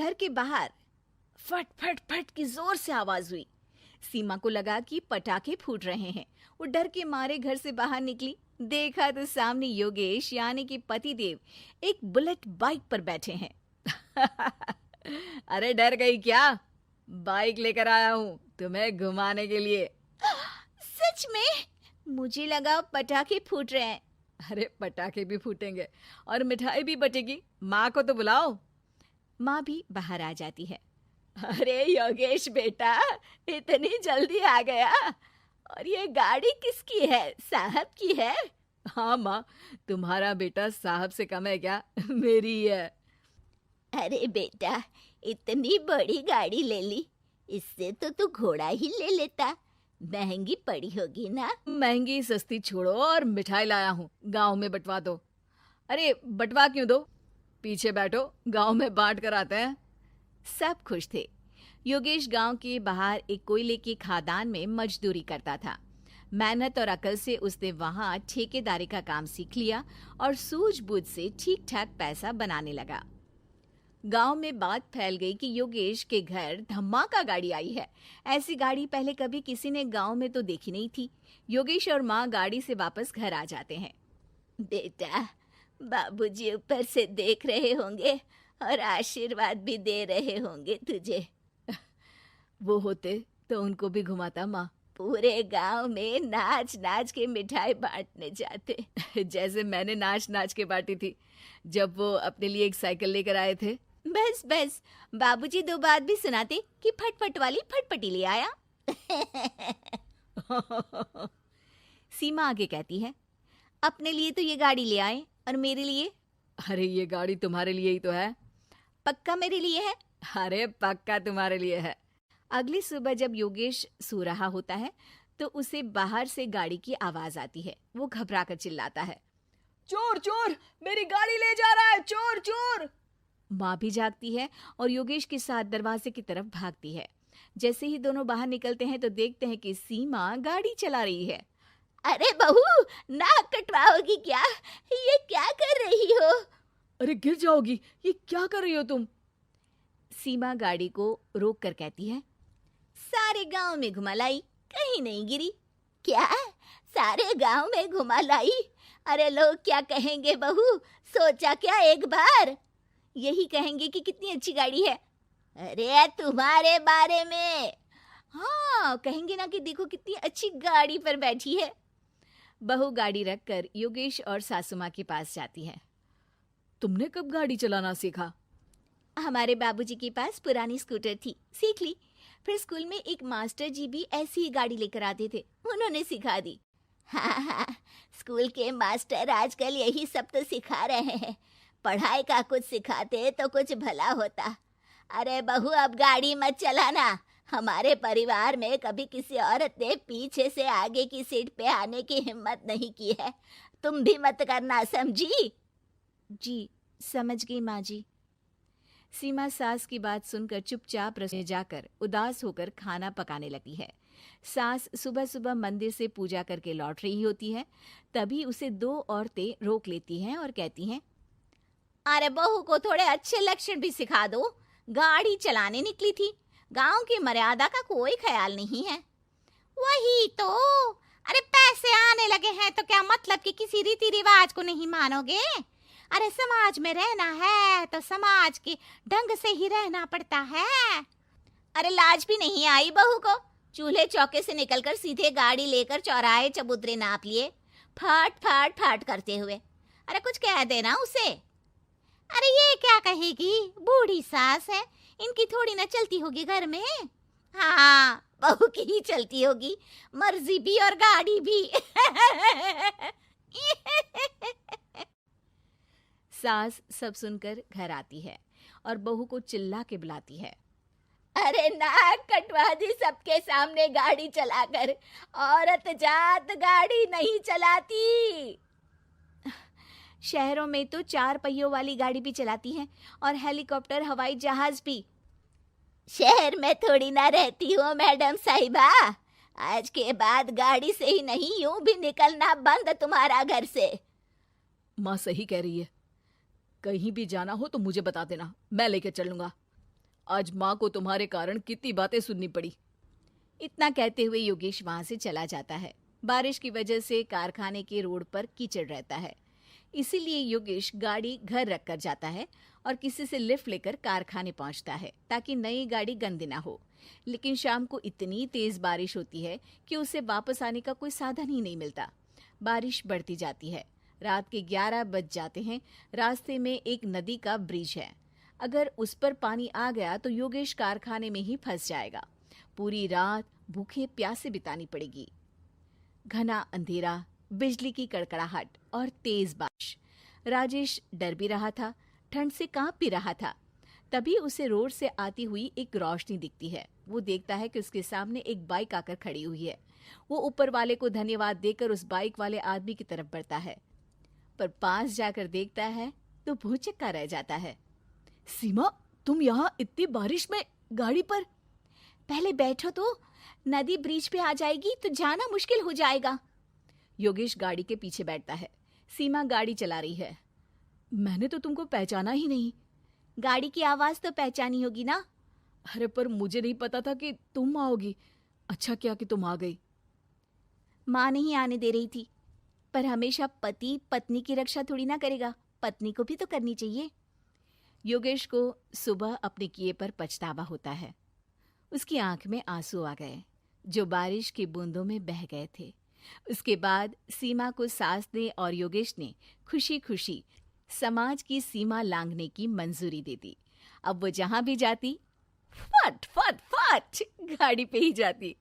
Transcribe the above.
घर के बाहर फट फट फट की जोर से आवाज हुई। सीमा को लगा कि पटाखे फूट रहे हैं। वो डर के मारे घर से बाहर निकली। देखा तो सामने योगेश यानी कि पतिदेव एक बुलेट बाइक पर बैठे हैं। अरे डर गई क्या? बाइक लेकर आया हूँ तुम्हें घुमाने के लिए। सच में? मुझे लगा पटाखे फूट रहे हैं। अरे पटाखे भी फूटेंगे और मिठाई भी बटेगी। माँ को तो बुलाओ। माँ भी बाहर आ जाती है। अरे योगेश बेटा, इतनी जल्दी आ गया? और ये गाड़ी किसकी है? साहब की है? हाँ माँ, तुम्हारा बेटा साहब से कम है क्या? मेरी ही है। अरे बेटा, इतनी बड़ी गाड़ी ले ली, इससे तो तू घोड़ा ही ले लेता। महंगी पड़ी होगी ना? महंगी सस्ती छोड़ो और मिठाई लाया हूँ, गांव में बंटवा दो। अरे बंटवा क्यों दो? पीछे बैठो, गांव में बांट कर आते हैं। सब खुश थे। योगेश गांव के बाहर एक कोयले के खदान में मजदूरी करता था। मेहनत और अकल से उसने वहां ठेकेदारी का काम सीख लिया और सूझबूझ से ठीक ठाक पैसा बनाने लगा। गांव में बात फैल गई कि योगेश के घर धमाका गाड़ी आई है। ऐसी गाड़ी पहले कभी किसी ने गांव में तो देखी नहीं थी। योगेश और माँ गाड़ी से वापस घर आ जाते हैं। बेटा, बाबूजी ऊपर से देख रहे होंगे और आशीर्वाद भी दे रहे होंगे तुझे। वो होते तो उनको भी घुमाता माँ। पूरे गांव में नाच नाच के मिठाई बांटने जाते। जैसे मैंने नाच नाच के बांटी थी जब वो अपने लिए एक साइकिल लेकर आए थे। बस बस, बाबूजी दो बात भी सुनाते कि फटफट वाली फटफटी ले आया। सीमा आगे कहती है, अपने लिए तो ये गाड़ी ले आए और मेरे लिए? अरे ये गाड़ी तुम्हारे लिए ही तो है। पक्का मेरे लिए है? अरे पक्का तुम्हारे लिए है। अगली सुबह जब योगेश सो रहा होता है तो उसे बाहर से गाड़ी की आवाज आती है। वो घबराकर चिल्लाता है, चोर चोर, मेरी गाड़ी ले जा रहा है, चोर चोर। माँ भी जागती है और योगेश के साथ दरवाजे की तरफ भागती है। जैसे ही दोनों बाहर निकलते हैं तो देखते हैं कि सीमा गाड़ी चला रही है। अरे बहू, नाक कटवाओगी क्या? ये क्या कर रही हो? अरे गिर जाओगी, ये क्या कर रही हो तुम? सीमा गाड़ी को रोक कर कहती है, सारे गांव में घुमा लाई, कहीं नहीं गिरी। क्या? सारे गांव में घुमा लाई? अरे लोग क्या कहेंगे बहू? सोचा क्या एक बार? यही कहेंगे कि कितनी अच्छी गाड़ी है। अरे तुम्हारे बारे में। हाँ, कहेंगे ना कि देखो कितनी अच्छी गाड़ी पर बैठी है। बहू गाड़ी रखकर योगेश और सासू माँ के पास जाती है। तुमने कब गाड़ी चलाना सीखा? हमारे बाबूजी के पास पुरानी स्कूटर थी, सीख ली। फिर स्कूल में एक मास्टर जी भी ऐसी ही गाड़ी लेकर आते थे, उन्होंने सिखा दी। हाँ हाँ, स्कूल के मास्टर आजकल यही सब तो सिखा रहे हैं। पढ़ाई का कुछ सिखाते तो कुछ भला होता। अरे बहू, अब गाड़ी मत चलाना। हमारे परिवार में कभी किसी औरत ने पीछे से आगे की सीट पे आने की हिम्मत नहीं की है। तुम भी मत करना, समझी? जी समझ गई माँ जी। सीमा सास की बात सुनकर चुपचाप रसोई में जाकर उदास होकर खाना पकाने लगी है। सास सुबह सुबह मंदिर से पूजा करके लौट रही होती है। तभी उसे दो औरतें रोक लेती हैं और कहती हैं, अरे बहू को थोड़े अच्छे लक्षण भी सिखा दो। गाड़ी चलाने निकली थी, गांव की मर्यादा का कोई ख्याल नहीं है। वही तो। अरे पैसे आने लगे हैं तो क्या मतलब कि किसी रीति रिवाज को नहीं मानोगे? अरे समाज में रहना है तो समाज के ढंग से ही रहना पड़ता है। अरे लाज भी नहीं आई बहू को? चूल्हे चौके से निकलकर सीधे गाड़ी लेकर चौराहे चबूतरे नाप लिए, फट फट फट करते हुए। अरे कुछ कह देना उसे। अरे ये क्या कहेगी? बूढ़ी सास है, इनकी थोड़ी ना चलती होगी घर में। हाँ, बहू की ही चलती होगी, मर्जी भी और गाड़ी भी। सास सब सुनकर घर आती है और बहू को चिल्ला के बुलाती है, अरे नाक कटवा दी सबके सामने गाड़ी चलाकर। औरत जात गाड़ी नहीं चलाती। शहरों में तो 4 पहियों वाली गाड़ी भी चलाती हैं और हेलीकॉप्टर, हवाई जहाज भी। शहर में थोड़ी ना रहती हो मैडम साहिबा। आज के बाद गाड़ी से ही नहीं, यूं भी निकलना बंद तुम्हारा घर से। माँ सही कह रही है, कहीं भी जाना हो तो मुझे बता देना, मैं लेकर चलूंगा। आज माँ को तुम्हारे कारण कितनी बातें सुननी पड़ी। इतना कहते हुए योगेश वहां से चला जाता है। बारिश की वजह से कारखाने के रोड पर कीचड़ रहता है, इसीलिए योगेश गाड़ी घर रख कर जाता है और किसी से लिफ्ट लेकर कारखाने पहुंचता है ताकि नई गाड़ी गंदी ना हो। लेकिन शाम को इतनी तेज बारिश होती है कि उसे वापस आने का कोई साधन ही नहीं मिलता। बारिश बढ़ती जाती है। रात के 11 बज जाते हैं। रास्ते में एक नदी का ब्रिज है। अगर उस पर पानी आ गया तो योगेश कारखाने में ही फंस जाएगा। पूरी रात भूखे प्यासे बितानी पड़ेगी। घना अंधेरा, बिजली की कड़कड़ाहट और तेज बारिश। राजेश डर भी रहा था, ठंड से कांप भी रहा था। तभी उसे रोड से आती हुई एक रोशनी दिखती है। वो देखता है कि उसके सामने एक बाइक आकर खड़ी हुई है। वो ऊपर वाले को धन्यवाद देकर उस बाइक वाले आदमी की तरफ बढ़ता है, पर पास जाकर देखता है तो भौचक्का रह जाता है। सीमा, तुम यहाँ इतनी बारिश में गाड़ी पर? पहले बैठो तो, नदी ब्रिज पे आ जाएगी तो जाना मुश्किल हो जाएगा। योगेश गाड़ी के पीछे बैठता है। सीमा गाड़ी चला रही है। मैंने तो तुमको पहचाना ही नहीं। गाड़ी की आवाज तो पहचानी होगी ना। अरे पर मुझे नहीं पता था कि तुम आओगी। अच्छा किया कि तुम आ गई। माँ नहीं आने दे रही थी, पर हमेशा पति पत्नी की रक्षा थोड़ी ना करेगा, पत्नी को भी तो करनी चाहिए। योगेश को सुबह अपने किए पर पछतावा होता है। उसकी आंख में आंसू आ गए जो बारिश की बूंदों में बह गए थे। उसके बाद सीमा को सास ने और योगेश ने खुशी खुशी समाज की सीमा लांघने की मंजूरी दे दी। अब वो जहां भी जाती फट फट फट गाड़ी पे ही जाती।